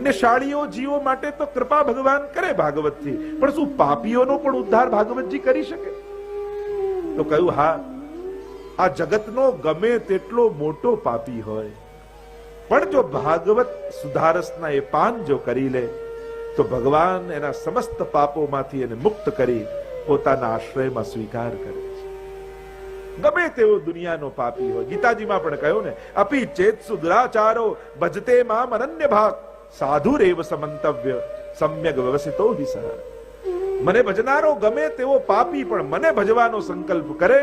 પુણ્યશાળીઓ જીવો માટે તો કૃપા ભગવાન કરે ભાગવતથી, પણ શું પાપીઓનો પણ ઉદ્ધાર ભાગવતજી કરી શકે? તો કહ્યું, હા, આ જગતનો ગમે તેટલો મોટો પાપી હોય, પણ જો ભાગવત સુધારસના એ પાન જો કરી લે તો ભગવાન એના સમસ્ત પાપોમાંથી એને મુક્ત કરી પોતાના આશ્રયમાં સ્વીકાર કરે છે. ગમે તેવો દુનિયાનો પાપી હોય. ગીતાજીમાં પણ કહ્યું ને, અપી ચેત્સુ દુરાચારો ભજતે મામ અનન્ય ભાગ સાધુરેવ સમંતવ્ય સમ્યક વ્યવસિતો હિ સહ. મને ભજનારો ગમે તેવો પાપી પણ મને ભજવાનો સંકલ્પ કરે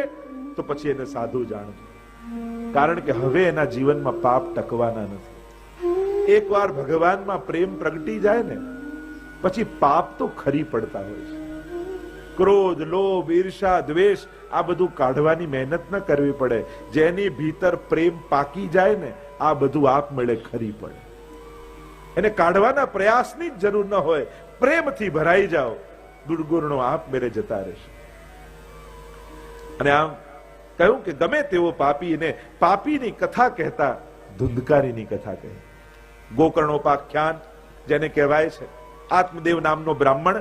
તો પછી એને સાધુ જાણજો, કારણ કે હવે એના જીવનમાં પાપ ટકવાના નથી. એકવાર ભગવાનમાં પ્રેમ પ્રગટી જાય ને પછી પાપ તો ખરી પડતા હોય છે. ક્રોધ, લોભ, ઈર્ષા, દ્વેષ આ બધું કાઢવાની મહેનત ન કરવી પડે. જેની ભીતર પ્રેમ પાકી જાય ને આ બધું આપમેળે ખરી પડે. એને કાઢવાના પ્રયાસની જ જરૂર ન હોય. પ્રેમથી ભરાઈ જાઓ, દુર્ગુણો આપમેળે જતા રહેશે. અને આમ કહ્યું કે ગમે તેવો પાપીને પાપીની કથા કહેતા ધુંધકારીની કથા કહે. ગોકર્ણોપાખ્યાન જેને કહેવાય છે, આત્મદેવ નામનો બ્રાહ્મણ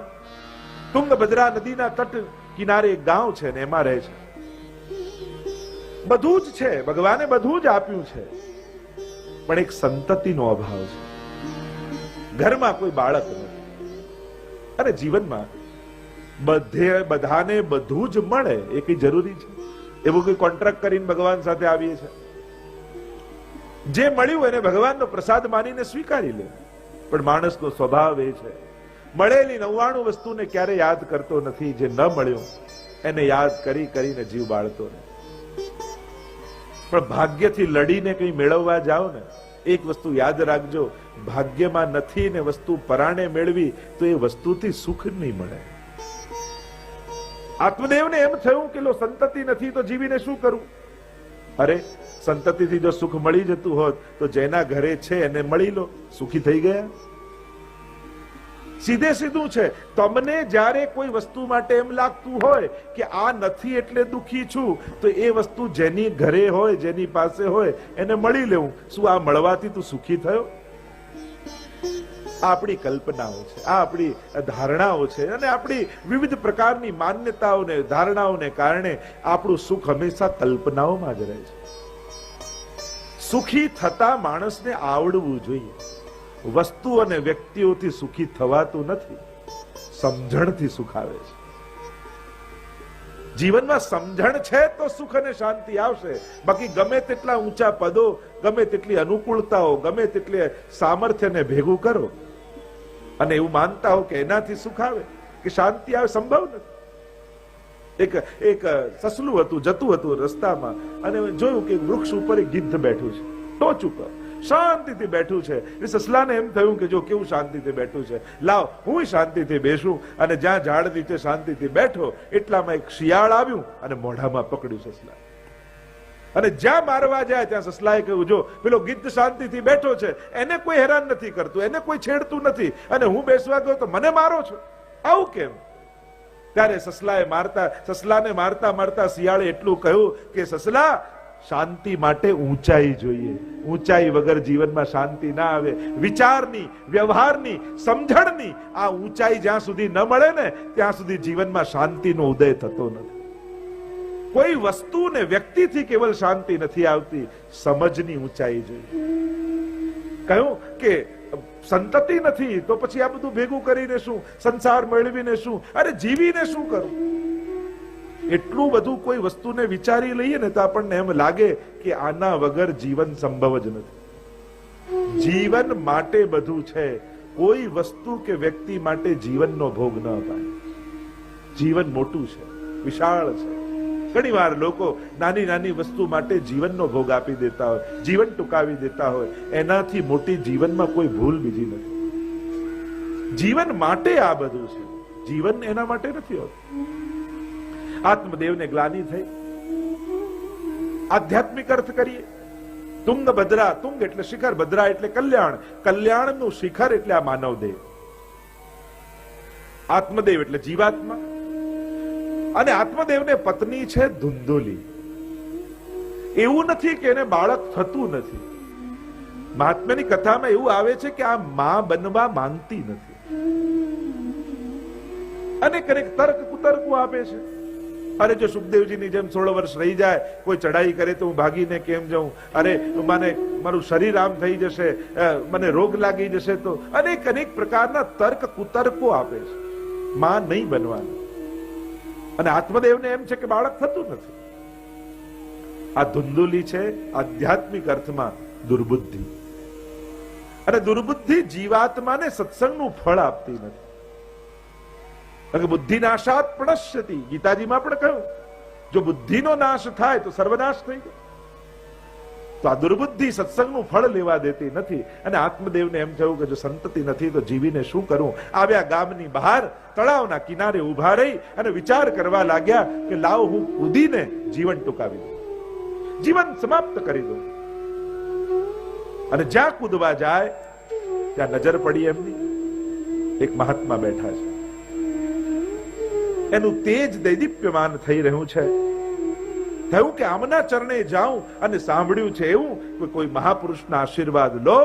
તુંગભદ્રા નદીના તટ કિનારે એક ગાંવ છે ને એમાં રહે છે. બધું જ છે, ભગવાને બધું જ આપ્યું છે, પણ એક સંતતિનો અભાવ છે. ઘરમાં કોઈ બાળક નથી. અને જીવનમાં બધાને બધું જ મળે એ કઈ જરૂરી છે? એવું કોઈ કોન્ટ્રાક્ટ કરીને ભગવાન સાથે આવીએ છે? જે મળ્યું એને ભગવાનનો પ્રસાદ માનીને સ્વીકારી લે. પણ માણસનો સ્વભાવ એ છે, મળેલી 99 વસ્તુને ક્યારે યાદ કરતો નથી. જે ન મળ્યું એને યાદ કરી કરીને જીવ બાળતો રહે. પણ ભાગ્યથી લડીને કંઈ મેળવવા જાઓ ને, એક વસ્તુ યાદ રાખજો, ભાગ્યમાં નથી ને વસ્તુ પરાણે મેળવી તો એ વસ્તુથી સુખ નહીં મળે. આત્મદેવને એમ થયું કે લો સંતતિ નથી તો જીવીને શું કરવું? અરે, સંતતિથી જો સુખ મળી જતું હોત તો જેના ઘરે છે એને મળી લો, સુખી થઈ ગયા. સીધે સીધું છે. તમને જ્યારે કોઈ વસ્તુ માટે એમ લાગતું હોય કે આ નથી એટલે દુખી છું, તો એ વસ્તુ જેની ઘરે હોય, જેની પાસે હોય એને મળી લેવું. શું આ મળવાથી તું સુખી થયો? આ આપણી કલ્પનાઓ છે, આ આપણી ધારણાઓ છે. અને આપણી વિવિધ પ્રકારની માન્યતાઓને ધારણાઓને કારણે આપણું સુખ હંમેશા કલ્પનાઓમાં જ રહે છે. સુખી થતા માણસને આવડવું જોઈએ. વસ્તુ અને વ્યક્તિઓથી સુખી થવાતું નથી, સમજણથી સુખ આવે છે. જીવનમાં સમજણ છે તો સુખ અને શાંતિ આવશે. બાકી ગમે તેટલા ઊંચા પદો, ગમે તેટલી અનુકૂળતાઓ, ગમે તેટલી સામર્થ્યને ભેગું કરો અને એવું માનતા હો કે એનાથી સુખ આવે કે શાંતિ આવે, સંભવ નથી. એક સસલું હતું, જતું હતું રસ્તામાં અને જોયું કે વૃક્ષ ઉપર એક ગિદ્ધ બેઠું છે, ટોચ ઉપર શાંતિથી બેઠું છે. સસલાને એમ થયું કે જો કેવું શાંતિથી બેઠું છે, લાવ હું શાંતિથી બેસું. અને જ્યાં ઝાડ નીચે શાંતિથી બેઠો એટલામાં એક શિયાળ આવ્યું અને મોઢામાં પકડ્યું સસલા. અને જ્યાં મારવા જાય ત્યાં સસલાએ કહ્યું, જો પેલો ગિદ્ધ શાંતિથી બેઠો છે, એને કોઈ હેરાન નથી કરતું, એને કોઈ છેડતું નથી, અને હું બેસવા ગયો તો મને મારો છો, આવું કેમ? ત્યારે સસલાને મારતા મારતા શિયાળે એટલું કહ્યું કે સસલા, શાંતિ માટે ઊંચાઈ જોઈએ. ઊંચાઈ વગર જીવનમાં શાંતિ ના આવે. વિચારની, વ્યવહારની, સમજણની આ ઊંચાઈ જ્યાં સુધી ન મળે ને ત્યાં સુધી જીવનમાં શાંતિનો ઉદય થતો નથી. કોઈ વસ્તુ ને વ્યક્તિથી કેવલ શાંતિ નથી આવતી, સમજની ઊંચાઈ જોઈએ. કહ્યું કે સંતતિ નથી તો પછી આ બધું ભેગું કરીને શું, સંસાર મેળવીને શું, અરે જીવીને શું કરવું? એટલું બધું કોઈ વસ્તુને વિચારી લઈએ ને તો આપણને એમ લાગે કે આના વગર જીવન સંભવ જ નથી. જીવન માટે બધું છે, કોઈ વસ્તુ કે વ્યક્તિ માટે જીવનનો ભોગ ન અપાય. જીવન મોટું છે, વિશાળ છે. ઘણી વાર લોકો નાની નાની વસ્તુ માટે જીવનનો ભોગ આપી દેતા હોય, જીવન ટૂંકાવી દેતા હોય. એનાથી મોટી જીવનમાં કોઈ ભૂલ બીજી નથી. જીવન માટે આ બધું છે, જીવન એના માટે નથી હોતું. આત્મદેવને ગ્લાનિ થઈ. આધ્યાત્મિક અર્થ કરીએ, તુંગભદ્રા, તુંગ એટલે શિખર, ભદ્રા એટલે કલ્યાણ, કલ્યાણનું શિખર એટલે આ માનવ દેહ. આત્મદેવ એટલે જીવાત્મા. અને આત્મદેવને પત્ની છે ધુંધુલી. એવું નથી કે એને બાળક થતું નથી, મહાત્માની કથામાં એવું આવે છે કે આ માં બનવા માંગતી નથી, અનેક અનેક તર્ક કુતર્કો આપે છે. અરે જો સુખદેવજીની જેમ 16 વર્ષ રહી જાય, કોઈ ચડાઈ કરે તો હું ભાગીને કેમ જાઉં, અરે મને મારું શરીર આમ થઈ જશે, મને રોગ લાગી જશે, તો અનેક અનેક પ્રકારના તર્ક કુતર્કો આપે છે. માં નહીં બનવાનું. અને આત્મદેવને એમ છે કે બાળક થતું નથી. આ ધુંધુલી છે આધ્યાત્મિક અર્થમાં દુર્બુદ્ધિ. અને દુર્બુદ્ધિ જીવાત્માને સત્સંગનું ફળ આપતી નથી. બુદ્ધિ નાશાત પ્રણશ્યતિ, ગીતાજીમાં પણ કહ્યું, જો બુદ્ધિનો નાશ થાય તો સર્વનાશ થઈ ગયો. તો આ દુર્બુદ્ધિ સત્સંગનું ફળ લેવા દેતી નથી. અને આત્મદેવને એમ થયું કે જો સંતતિ નથી તો જીવીને શું કરું. આવ્યા ગામની બહાર, તળાવના કિનારે ઉભા રહી અને વિચાર કરવા લાગ્યા કે લાવ હું કૂદીને જીવન ટૂંકાવી દઉં, જીવન સમાપ્ત કરી દઉં. અને જ્યાં કૂદવા જાય ત્યાં નજર પડી એમની, એક મહાત્મા બેઠા છે. એનું તેજ દૈદીપ્યમાન થઈ રહ્યું છે. થયું કે આમના ચરણે જાઉં અને સાંભળ્યું છે એવું કે કોઈ મહાપુરુષના આશીર્વાદ લો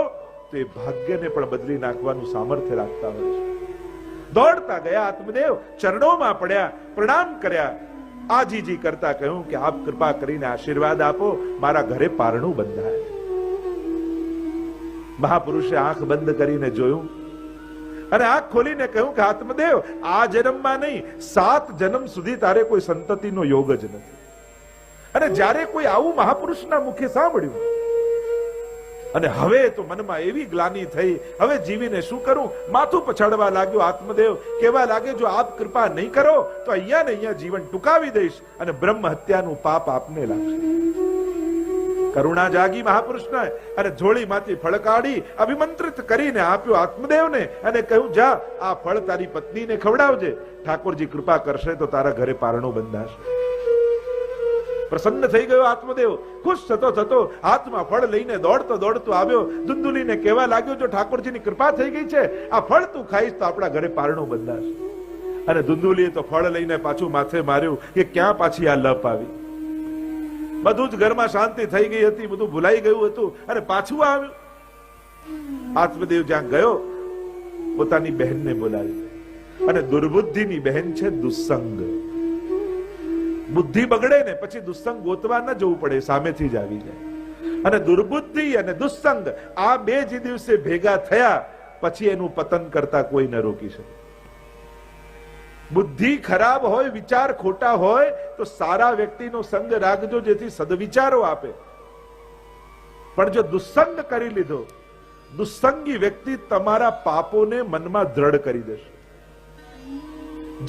તો એ ભાગ્યને પણ બદલી નાખવાનું સામર્થ્ય રાખતા હોય છે. દોડતા ગયા આત્મદેવ, ચરણોમાં પડ્યા, પ્રણામ કર્યા, આજીજી કરતા કહ્યું કે આપ કૃપા કરીને આશીર્વાદ આપો, મારા ઘરે પારણું બંધાય. મહાપુરુષે આંખ બંધ કરીને જોયું અને આંખ ખોલીને કહ્યું કે આત્મદેવ, આ જન્મમાં નહીં, 7 જન્મ સુધી તારે કોઈ સંતતિનો યોગ જ નથી. અને જ્યારે કોઈ આવું મહાપુરુષના મુખે સાંભળ્યું અને હવે તો મનમાં એવી ગ્લાનિ થઈ, હવે જીવીને શું કરું, માથું પછાડવા લાગ્યો. આત્મદેવ કહેવા લાગે, જો આપ કૃપા નહીં કરો તો અહીંયા ને અહીંયા જીવન ટૂંકાવી દઈશ અને બ્રહ્મ હત્યાનું પાપ આપને લાગશે. કરુણા જાગી મહાપુરુષને અને ઝોળીમાંથી ફળ કાઢી અભિમંત્રિત કરીને આપ્યો આત્મદેવને અને કહ્યું, જા આ ફળ તારી પત્નીને ખવડાવજે, ઠાકોરજી કૃપા કરશે તો તારા ઘરે પારણું બંધાશે. પ્રસન્ન થઈ ગયો આત્મદેવ, ખુશ થતો થતો હાથમાં ફળ લઈને દોડતો દોડતો આવ્યો. ધુંધુલીને કહેવા લાગ્યો, જો ઠાકોરજીની કૃપા થઈ ગઈ છે, આ ફળ તું ખાઈશ તો આપણા ઘરે પારણું બંધાશે. અને ધુંધુલીએ તો ફળ લઈને પાછું માથે માર્યું કે ક્યાં પાછી આ લપ આવી. બધું જ ઘરમાં શાંતિ થઈ ગઈ હતી, બધું ભૂલાઈ ગયું હતું અને પાછું આવ્યું. આત્મદેવ જ્યાં ગયો પોતાની બહેનને બોલાવી. અને દુર્બુદ્ધિની બહેન છે દુસ્સંગ. બુદ્ધિ બગડે ને પછી દુસ્સંગ ગોતવા ન જવું પડે, સામેથી જ આવી જાય. અને દુર્બુદ્ધિ અને દુસ્સંગ આ બે જે દિવસે ભેગા થયા પછી એનું પતન કરતા કોઈ ન રોકી શકે. બુદ્ધિ ખરાબ હોય, વિચાર ખોટા હોય તો સારા વ્યક્તિનો સંગ રાખજો, જેથી સદવિચારો આપે. પણ જો દુસ્સંગ કરી લીધો, દુસ્સંગી વ્યક્તિ તમારા પાપોને મનમાં દ્રઢ કરી દેશે.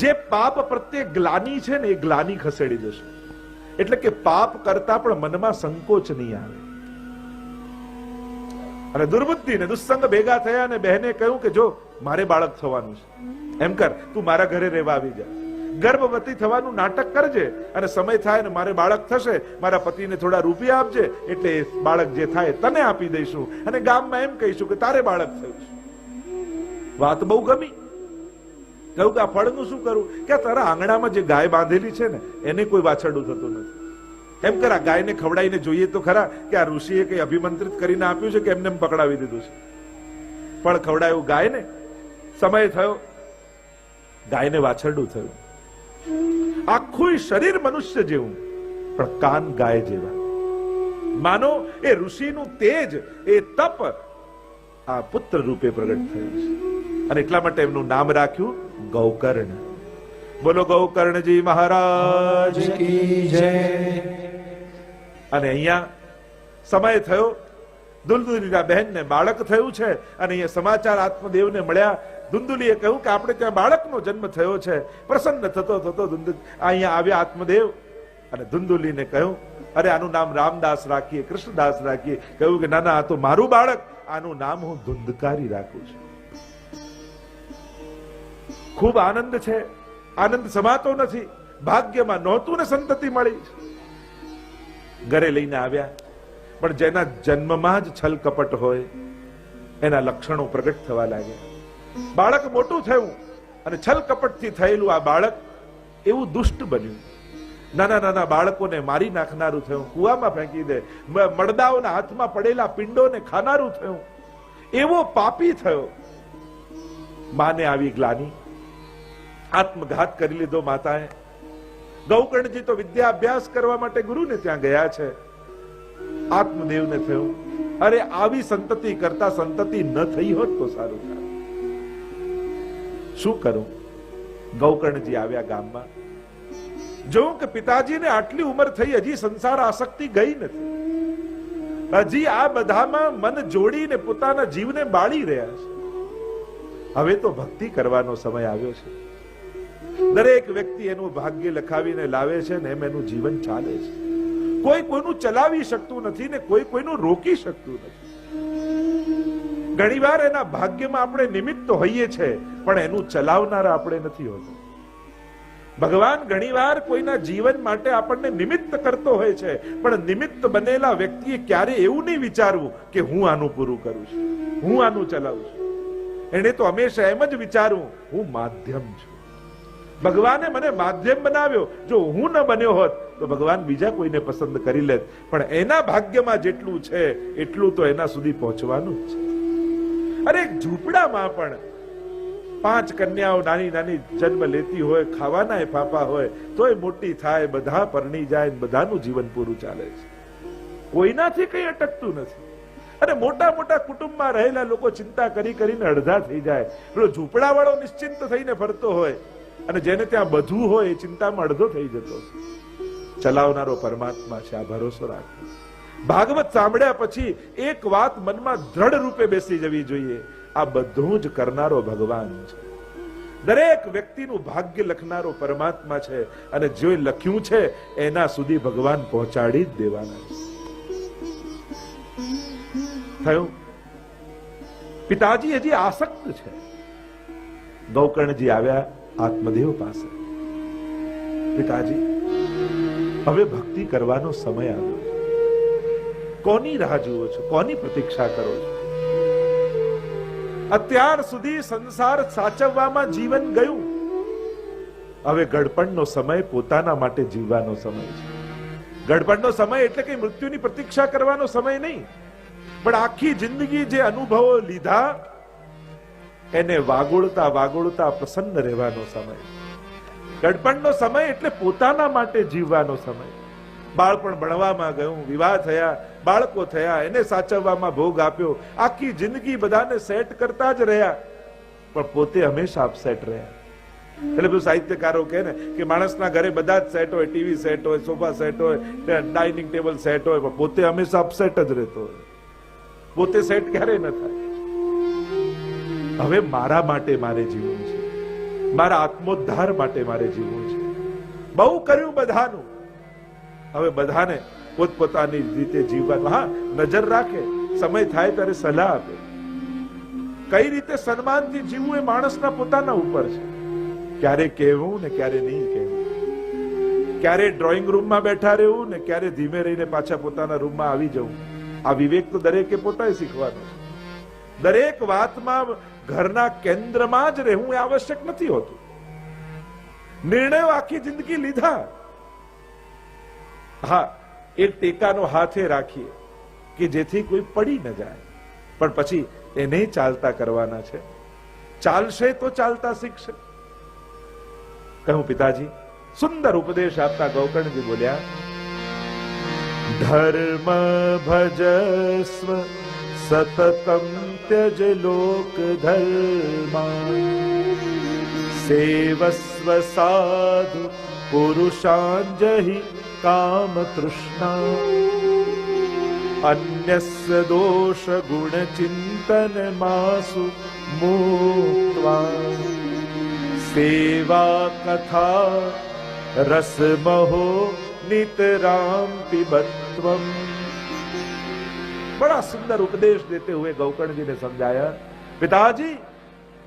જે પાપ પ્રત્યે ગ્લાની છે ને એ ગ્લાની ખસેડી દેશે. એટલે કે પાપ કરતા પણ મનમાં સંકોચ નહીં આવે. અને દુર્બુદ્ધિ ને દુસ્સંગ ભેગા થયા અને બહેને કહ્યું કે જો મારે બાળક થવાનું છે, એમ કર તું મારા ઘરે રહેવા આવી જા, ગર્ભવતી થવાનું નાટક કરજે અને સમય થાય ને મારે બાળક થશે, મારા પતિને થોડા રૂપિયા આપજે, એટલે એ બાળક જે થાય તને આપી દઈશું અને ગામમાં એમ કહીશું કે તારે બાળક થયું છે. વાત બહુ ગમી. કહ્યું કે આ ફળનું શું કરું? કે તારા આંગણામાં જે ગાય બાંધેલી છે ને એને કોઈ વાછરડું થતું નથી. એમ કર આ ગાયને ખવડાવીને જોઈએ તો ખરા કે આ ઋષિએ કઈ અભિમંત્રિત કરીને આપ્યું છે કે એમને પકડાવી દીધું છે. ફળ ખવડાયું ગાયને, સમય થયો, ગાયને વાછરડું થયું. આખું શરીર મનુષ્ય જેવું પણ કાન ગાય જેવા. માનો એ ઋષિનું તેજ, એ તપ આ પુત્ર રૂપે પ્રગટ થયું છે. અને એટલા માટે એમનું નામ રાખ્યું ગૌકર્ણ. બોલો ગૌકર્ણજી મહારાજ કી જય. અને અહીંયા સમય થયો, દુલદુલીના બહેનને બાળક થયું છે અને અહીંયા સમાચાર આત્મદેવને મળ્યા. ધુંધુલીએ કહ્યું કે આપણે ત્યાં બાળકનો જન્મ થયો છે. પ્રસન્ન થતો થતો અહીંયા આવ્યા આત્મદેવ અને ધુંધુલીને કહ્યું, અરે આનું નામ રામદાસ રાખીએ, કૃષ્ણદાસ રાખીએ. કહ્યું કે ના ના, આ તો મારું બાળક, આનું નામ હું ધુંધકારી રાખું છું. ખૂબ આનંદ છે, આનંદ સમાતો નથી. ભાગ્યમાં નહોતું ને સંતતિ મળી. ઘરે લઈને આવ્યા, પણ જેના જન્મમાં જ છલ કપટ હોય એના લક્ષણો પ્રગટ થવા લાગ્યા. બાળક મોટું થયું અને છલ કપટથી થયેલું આ બાળક એવું દુષ્ટ બન્યું નાના નાના બાળકોને મારી નાખનારું થયું, કુવામાં ફેંકી દે, મરદાઓના હાથમાં પડેલા પિંડોને ખાનારું થયું, એવો પાપી થયો. માને આવી ગ્લાની, આત્મઘાત કરી લીધો માતાએ. ગૌકર્ણજી તો વિદ્યા અભ્યાસ કરવા માટે ગુરુને ત્યાં ગયા છે. આત્મદેવને થયું, અરે આવી સંતતિ કરતા સંતતિ ન થઈ હોત તો સારું થાય. શું કરું? ગૌકર્ણજી આવ્યા ગામમાં. જોઉં કે પિતાજીને આટલી ઉંમર થઈ, હજી સંસાર આસક્તિ ગઈ નથી, હજી આ બધામાં મન જોડીને પોતાના જીવને બાળી રહ્યા છે. હવે તો ભક્તિ કરવાનો સમય આવ્યો છે. દરેક વ્યક્તિ એનું ભાગ્ય લખાવીને લાવે છે ને એમ એનું જીવન ચાલે છે. કોઈ કોઈનું ચલાવી શકતું નથી ને કોઈ કોઈનું રોકી શકતું નથી. ઘણીવાર એના ભાગ્યમાં આપણે નિમિત્ત તો હોઈએ છે, પણ એનું ચલાવનારા આપણે નથી હોતા. ભગવાન ઘણીવાર કોઈના જીવન માટે આપણને નિમિત્ત કરતો હોય છે, પણ નિમિત્ત બનેલા વ્યક્તિએ ક્યારે એવું નહીં વિચારવું કે હું આનું પૂરું કરું છું, હું આનું ચલાવું છું. એને તો હંમેશા એમ જ વિચારવું, હું માધ્યમ છું. ભગવાને મને માધ્યમ બનાવ્યો. જો હું ન બન્યો હોત તો ભગવાન બીજા કોઈને પસંદ કરી લેત, પણ એના ભાગ્યમાં જેટલું છે એટલું તો એના સુધી પહોંચવાનું જ છે. અરે ઝૂંપડામાં પણ 5 કન્યાઓ નાની નાની જન્મ લેતી હોય, ખાવાના ફાફા હોય, તોય મોટી થાય, બધા પરણી જાય, બધાનું જીવન પૂરું ચાલે છે. કોઈનાથી કઈ અટકતું નથી. અને મોટા મોટા કુટુંબમાં રહેલા લોકો ચિંતા કરી કરીને અડધા થઈ જાય. પેલો ઝૂંપડા વાળો નિશ્ચિંત થઈને ફરતો હોય, અને જેને ત્યાં બધું હોય એ ચિંતામાં અડધો થઈ જતો. ચલાવનારો પરમાત્મા છે, આ ભરોસો રાખો. ભાગવત સાંભળ્યા પછી એક વાત મનમાં દ્રઢ રૂપે બેસી જવી જોઈએ, આ બધું જ કરનારો ભગવાન છે. દરેક વ્યક્તિનું ભાગ્ય લખનારો પરમાત્મા છે, અને જે લખ્યું છે એના સુધી ભગવાન પહોંચાડી જ દેવાના છે. થયું, પિતાજી હજી આસક્ત છે. ગૌકર્ણજી આવ્યા આત્મદેવ પાસે. પિતાજી, હવે ભક્તિ કરવાનો સમય આવ્યો. કોની રાહ જુઓ છો? કોની પ્રતીક્ષા કરો છો? અત્યાર સુધી સંસાર સાચવવામાં જીવન ગયું. હવે ગડપણનો સમય પોતાના માટે જીવવાનો સમય છે. ગડપણનો સમય એટલે કે મૃત્યુની પ્રતીક્ષા કરવાનો સમય નહીં, પણ આખી જિંદગી જે અનુભવો લીધા એને વાગોળતા વાગોળતા પ્રસન્ન રહેવાનો સમય. ગડપણનો સમય એટલે પોતાના માટે જીવવાનો સમય. બાળપણ ભણવામાં ગયું, વિવાહ થયા, બાળકો થયા, એને સાચવવામાં ભોગ આપ્યો, આખી જિંદગી બધાને સેટ કરતા જ રહ્યા, પણ પોતે હંમેશા અપસેટ રહ્યા. એટલે બધું સાહિત્યકારો કહે ને કે માણસના ઘરે બધા જ સેટ હોય, ટીવી સેટ હોય, સોફા સેટ હોય, ડાઇનિંગ ટેબલ સેટ હોય, પણ પોતે હંમેશા અપસેટ જ રહેતો હોય. પોતે સેટ ક્યારેય ન થાય. હવે મારા માટે મારે જીવવું છે, મારા આત્મોદ્ધાર માટે મારે જીવવું છે. બહુ કર્યું બધાનું, હવે બધાને પોતપોતાની રીતે જીવવાનું. હા, નજર રાખે, સમય થાય ત્યારે સલાહ આપે. કઈ રીતે સન્માનથી જીવવું એ માણસના પોતાના ઉપર છે. ક્યારે કહેવું ને ક્યારે નહીં કહેવું, ક્યારે ડ્રોઈંગ રૂમમાં બેઠા રહેવું ને ક્યારે ધીમે રહીને પાછા પોતાના રૂમમાં આવી જવું. આ વિવેક તો દરેકે પોતાએ શીખવાનો છે. દરેક વાતમાં ઘરના કેન્દ્રમાં જ રહેવું એ આવશ્યક નથી હોતું. નિર્ણયો આખી જિંદગી લીધા. હા, એક ટેકાનો હાથે રાખીએ કે જેથી કોઈ પડી ન જાય, પણ પછી એને ચાલતા કરવાના છે. ચાલશે તો ચાલતા શીખશે. કહું, પિતાજી, સુંદર ઉપદેશ આપતા ગૌકર્ણજી બોલ્યા, ધર્મ ભજસ્વ સતતમ ત્યજ લોક ધર્મા સેવસ્વ સાધુ પુરુષાંજહિ કામ તૃષ્ણા અન્યસ્ય દોષ ગુણ ચિંતન માસુ મુક્ત્વા સેવા કથા રસમહો नितराम पिबत्वम. बड़ा सुंदर उपदेश देते हुए गौकर्ण जी ने समझाया, पिताजी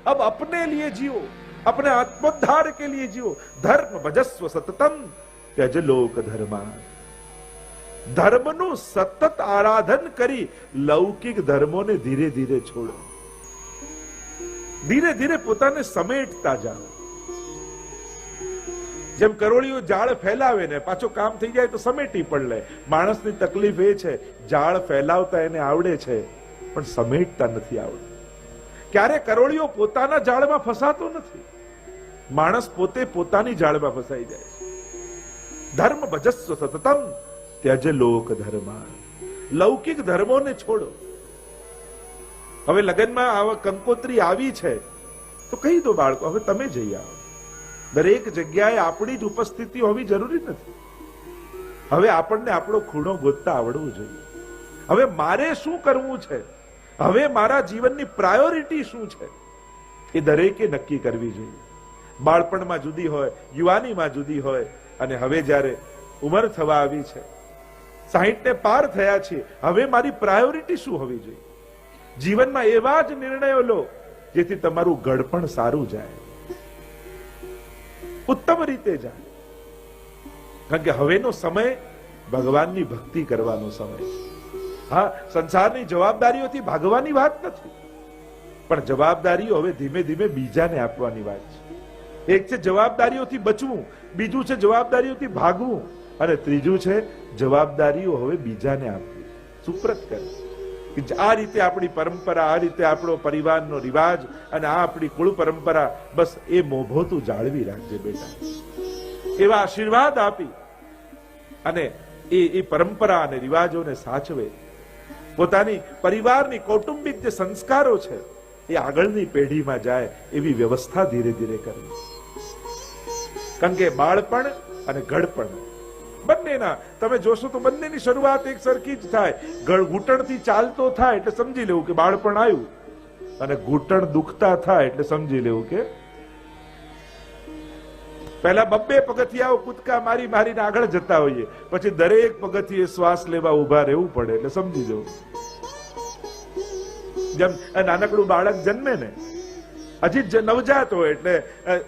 अब अपने लिए जियो, अपने आत्मोद्धार के लिए जियो. धर्म भजस्व सततम त्यज लोक धर्मा. ધર્મનું સતત આરાધન કરી લૌકિક ધર્મોને ધીરે ધીરે છોડો. ધીરે ધીરે પોતાને સમેટતા જાઓ. જેમ કરોળીઓ જાળ ફેલાવે ને પાછો કામ થઈ જાય તો સમેટી પણ લે, માણસની તકલીફ એ છે જાળ ફેલાવતા એને આવડે છે પણ સમેટતા નથી આવડતું. ક્યારે કરોળીઓ પોતાના જાળમાં ફસાતો નથી, માણસ પોતે પોતાની જાળમાં ફસાઈ જાય છે. ધર્મ ભજસ્વ સતતમ ત્યજ લોક ધર્મા. લૌકિક ધર્મોને છોડો. હવે લગ્નમાં આવા કંકોત્રી આવી છે તો કહી દો બાળકો હવે તમે જઈ આવો. દરેક જગ્યાએ આપણી જ ઉપસ્થિતિ હોવી જરૂરી નથી. હવે આપણને આપણો ખૂણો ગોતતા આવડવું જોઈએ. હવે મારે શું કરવું છે, હવે મારા જીવનની પ્રાયોરિટી શું છે એ દરેકે નક્કી કરવી જોઈએ. બાળપણમાં જુદી હોય, યુવાનીમાં જુદી હોય, અને હવે જ્યારે ઉંમર થવા આવી છે, 60 ને પાર થયા છે, હવે મારી પ્રાયોરિટી શું હોવી જોઈએ. જીવનમાં એવા જ નિર્ણયો લો જેથી તમારું ઘડપણ સારું જાય, ઉત્તમ રીતે જાય. કારણ કે હવેનો સમય ભગવાનની ભક્તિ કરવાનો સમય છે. હા, સંસારની જવાબદારીઓથી ભાગવાની વાત નથી, પણ જવાબદારીઓ હવે ધીમે ધીમે બીજાને આપવાની વાત છે. એક છે જવાબદારીઓથી બચવું, બીજું છે જવાબદારીઓથી ભાગવું, અને ત્રીજું છે જવાબદારીઓ હવે બીજાને આપવી, સુપ્રત કરવી. આ રીતે આપણી પરંપરા, આ રીતે આપણો પરિવારનો રિવાજ અને આ આપણી કુળ પરંપરા, બસ એ મોભો તું જાળવી રાખજે બેટા. એવા આશીર્વાદ આપી અને એ પરંપરા અને રિવાજોને સાચવે. પોતાની પરિવારની કૌટુંબિક જે સંસ્કારો છે એ આગળની પેઢીમાં જાય એવી વ્યવસ્થા ધીરે ધીરે કરવી. કારણ કે બાળપણ અને ઘડપણ બંનેના તમે જોશો તો બંનેની શરૂઆત એક સરખી જ થાય. ઘૂંટણથી ચાલતો થાય એટલે સમજી લેવું કે બાળપણ આવ્યું, અને ઘૂંટણ દુખતા થાય એટલે સમજી લેવું કે પહેલા 2 પગથિયાઓ કૂદકા મારી મારીને આગળ જતા હોઈએ, પછી દરેક પગથિયે શ્વાસ લેવા ઉભા રહેવું પડે એટલે સમજી જવું. જેમ નાનકડું બાળક જન્મે ને, હજી નવજાત હોય એટલે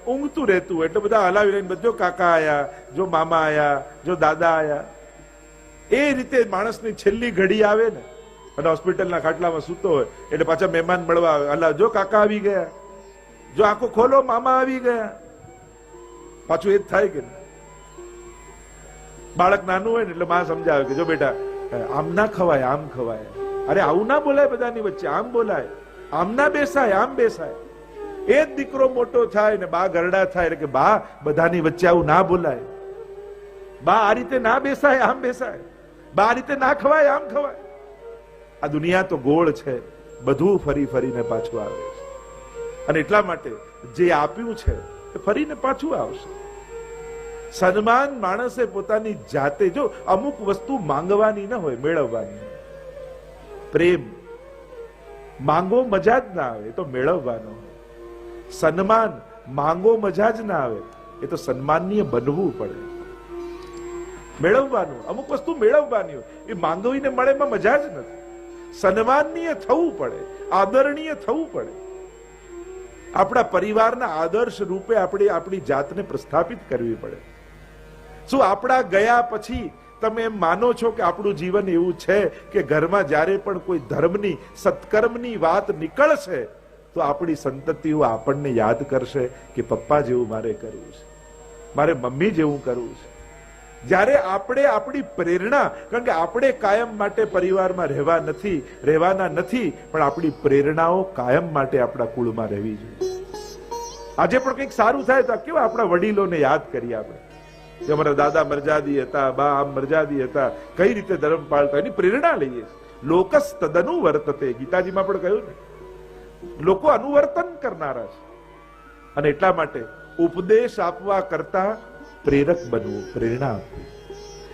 ઊંઘતું રહેતું હોય એટલે બધા હલાવી લઈને બધો કાકા આયા, જો મામા આયા, જો દાદા આયા. એ રીતે માણસની છેલ્લી ઘડી આવે ને અને હોસ્પિટલના ખાટલામાં સૂતો હોય એટલે પાછા મહેમાન મળવા આવે, હલા જો કાકા આવી ગયા, જો આંખો ખોલો મામા આવી ગયા. પાછું એ જ થાય કે બાળક નાનું હોય ને એટલે માં સમજાવે કે જો બેટા આમ ના ખવાય, આમ ખવાય. અરે આવું ના બોલાય, બધાની વચ્ચે આમ બોલાય, આમ ના બેસાય, આમ બેસાય. એ જ દીકરો મોટો થાય ને બા ગરડા થાય એટલે કે બા બધાની વચ્ચે આવું ના બોલાય, બા આ રીતે ના બેસાય, આમ બેસાય, બા આ રીતે ના ખવાય, આમ ખવાય. આ દુનિયા તો ગોળ છે, બધું ફરી ફરીને પાછું આવે છે. અને એટલા માટે જે આપ્યું છે એ ફરીને પાછું આવશે. સન્માન માણસે પોતાની જાતે, જો અમુક વસ્તુ માંગવાની ન હોય, મેળવવાની. પ્રેમ માંગો મજા જ ના આવે, એ તો મેળવવાનો. સન્માન માંગો મજા જ ના આવે, એ તો સન્માનીય બનવું પડે, મેળવવાનું. અમુક વસ્તુ મેળવવાની હોય, એ માંગવીને મળે એમાં મજા જ નથી. સન્માનીય થવું પડે, આદરણીય થવું પડે. આપણા પરિવારના આદર્શ રૂપે આપણે આપણી જાતને પ્રસ્થાપિત કરવી પડે. શું આપણા ગયા પછી તમે એમ માનો છો કે આપણું જીવન એવું છે કે ઘરમાં જ્યારે પણ કોઈ ધર્મની, સત્કર્મની વાત નીકળશે તો આપણી સંતતિઓ આપણને યાદ કરશે કે પપ્પા જેવું મારે કરવું છે, મારે મમ્મી જેવું કરવું છે. જ્યારે આપણે આપણી પ્રેરણા, કારણ કે આપણે કાયમ માટે પરિવારમાં રહેવાના નથી, પણ આપણી પ્રેરણાઓ કાયમ માટે આપણા કુળમાં રહેવી જોઈએ. આજે પણ કંઈક સારું થાય તો કેવા આપણા વડીલોને યાદ કરીએ આપણે કે અમારા દાદા મરજાદી હતા, બા આમ મરજાદી હતા, કઈ રીતે ધર્મ પાળતા, એની પ્રેરણા લઈએ. લોકસ તદનુ વર્તતે, ગીતાજીમાં પણ કહ્યું ને, લોકો અનુવર્તન કરનારા છે. અને એટલા માટે ઉપદેશ આપવા કરતા પ્રેરક બનવું, પ્રેરણા આપવી.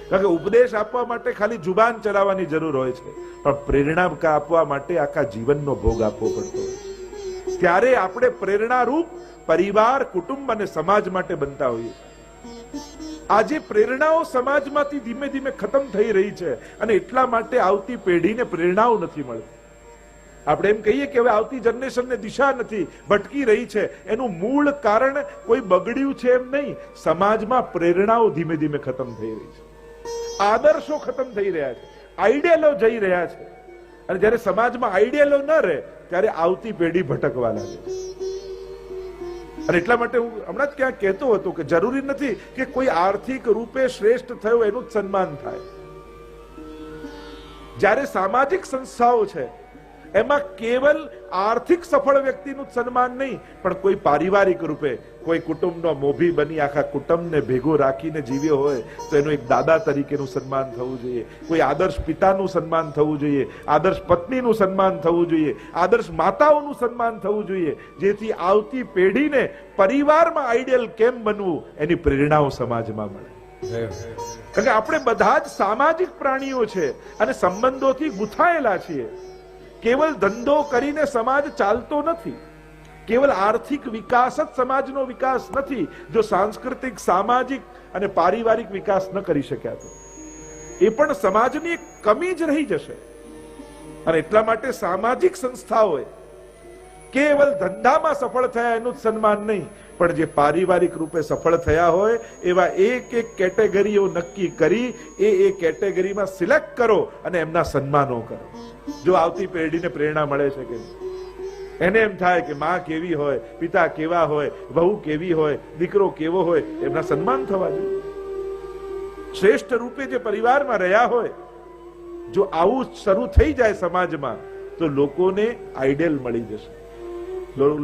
કારણ કે ઉપદેશ આપવા માટે ખાલી જુબાન ચલાવવાની જરૂર હોય છે, પણ પ્રેરણા આપવા માટે આખા જીવનનો ભોગ આપવો પડતો હોય છે. ત્યારે આપણે પ્રેરણારૂપ પરિવાર, કુટુંબ અને સમાજ માટે બનતા હોઈએ. આજે પ્રેરણાઓ સમાજમાંથી ધીમે ધીમે ખતમ થઈ રહી છે, અને એટલા માટે આવતી પેઢીને પ્રેરણાઓ નથી મળતી. આપણે એમ કહીએ કે હવે આવતી જનરેશનને દિશા નથી, ભટકી રહી છે. એનું મૂળ કારણ કોઈ બગડ્યું છે એમ નહીં, સમાજમાં પ્રેરણાઓ ધીમે ધીમે ખતમ થઈ રહી છે, આદર્શો ખતમ થઈ રહ્યા છે, આઈડિયલો જઈ રહ્યા છે. અને જ્યારે સમાજમાં આઈડિયલો ન રહે ત્યારે આવતી પેઢી ભટકવા લાગે છે. અને એટલા માટે હું હમણાં જ ક્યાંક કહેતો હતો કે જરૂરી નથી કે કોઈ આર્થિક રૂપે શ્રેષ્ઠ થયો એનું જ સન્માન થાય. જ્યારે સામાજિક સંસ્થાઓ છે એમાં કેવલ આર્થિક સફળ વ્યક્તિનું જ સન્માન નહીં, પણ કોઈ પારિવારિક રૂપે કોઈ કુટુંબનો મોભી બની આખા કુટુંબને ભેગો રાખીને જીવ્યો હોય તો એનું એક દાદા તરીકેનું સન્માન થવું જોઈએ, કોઈ આદર્શ પિતાનું સન્માન થવું જોઈએ, આદર્શ પત્નીનું સન્માન થવું જોઈએ, આદર્શ માતાઓનું સન્માન થવું જોઈએ, જેથી આવતી પેઢીને પરિવારમાં આઈડિયલ કેમ બનવું એની પ્રેરણાઓ સમાજમાં મળે. કારણ કે આપણે બધા જ સામાજિક પ્રાણીઓ છે અને સંબંધોથી ગૂંથાયેલા છીએ. કેવલ ધંધો કરીને સમાજ ચાલતો નથી, કેવલ આર્થિક વિકાસ જ સમાજનો વિકાસ નથી. જો સાંસ્કૃતિક, સામાજિક અને પારિવારિક વિકાસ ન કરી શક્યા તો એ પણ સમાજની એક કમી જ રહી જશે. અને એટલા માટે સામાજિક સંસ્થાઓએ કેવલ ધંધામાં સફળ થયા એનું જ સન્માન નહીં, પણ જે પારિવારિક રૂપે સફળ થયા હોય એવા એક એક કેટેગરીઓ નક્કી કરી એ કેટેગરીમાં સિલેક્ટ કરો અને એમના સન્માનો કરો. જો આવતી પેઢીને પ્રેરણા મળે છે કે એને એમ થાય કે માં કેવી હોય, પિતા કેવા હોય, વહુ કેવી હોય, દીકરો કેવો હોય, એમના સન્માન થવા જોઈએ. શ્રેષ્ઠ રૂપે જે પરિવારમાં રહ્યા હોય, જો આવું શરૂ થઈ જાય સમાજમાં તો લોકોને આઈડિયલ મળી જશે,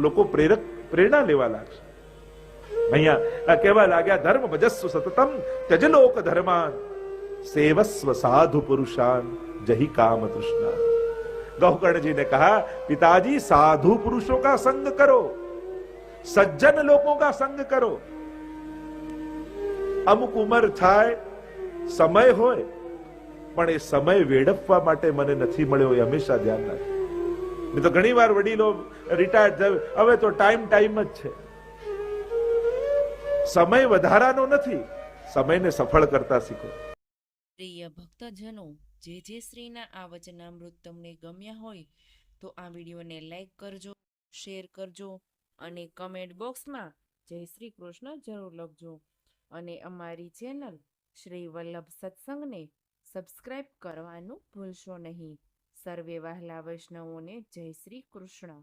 લોકો પ્રેરણા લેવા લાગશે. અહીંયા કહેવા લાગ્યા, ધર્મ ભજસ્વ સતતમ ત્યજ લોક ધર્માન સેવસ્વ સાધુ પુરુષાન જહી કામ તૃષ્ણા. गौकर्ण जी ने कहा, पिताजी साधु पुरुषों का संग करो, सज्जन लोगों का संग કરો. અમુક ઉંમર થાય, સમય હોય, પણ એ સમય વેડફવા માટે મને નથી મળ્યો એ હંમેશા ધ્યાન રાખજો. નહીં તો ઘણી વાર વડીલો રિટાયર્ડ થયું, હવે તો ટાઈમ જ છે. સમય વધારાનો નથી, સમયને સફળ કરતા શીખો. પ્રિય ભક્તજનો, જે શ્રીના આ વચનામૃત તમને ગમ્યા હોય તો આ વિડીયોને લાઈક કરજો, શેર કરજો અને કમેન્ટ બોક્સમાં જય શ્રી કૃષ્ણ જરૂર લખજો. અને અમારી ચેનલ શ્રી વલ્લભ સત્સંગને સબસ્ક્રાઇબ કરવાનું ભૂલશો નહીં. સર્વે વહાલા વૈષ્ણવોને જય શ્રી કૃષ્ણ.